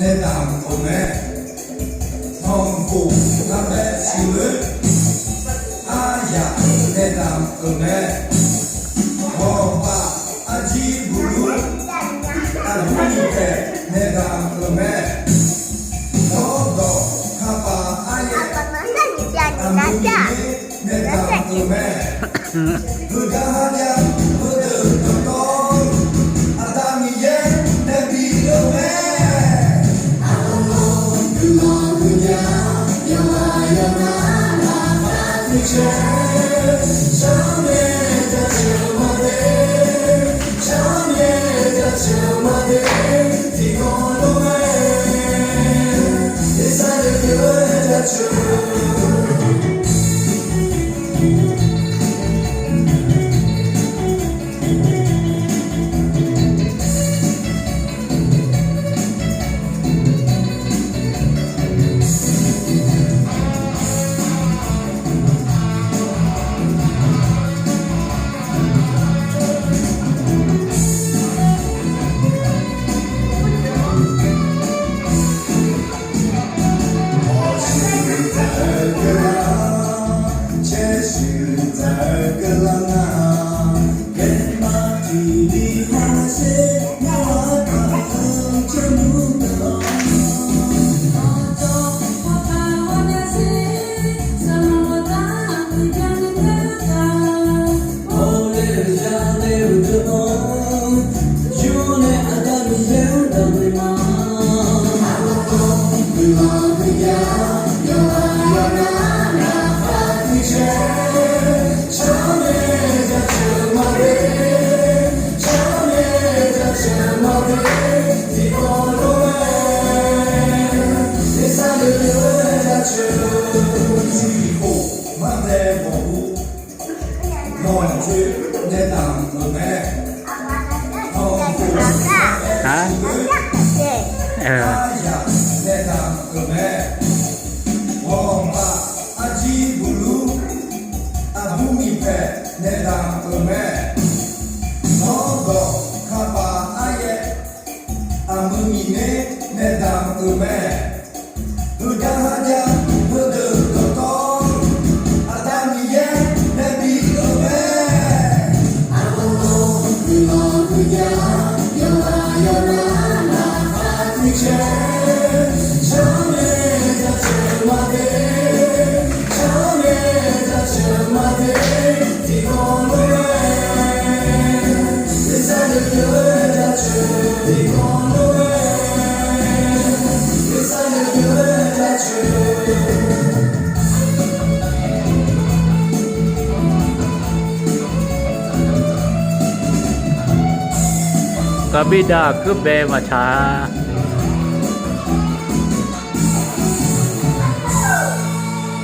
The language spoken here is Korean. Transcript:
내 땅콩에 성공 남의 심을 아야 내 땅콩에 허파 아지부루 아루이테 내 땅콩에 너도 가봐 아예 아무리 내 땅콩에 그가하냐 그들도 아담이의 내 비dom에 내 땅콩에 hả? 내 땅콩에 원바 아지부루 아부미페 내 땅콩에 너도 가봐 아예 아무미네 내 땅콩에 그가하냐 그들도 아담이의 내 비dom에 Kabida cứ bè mà xả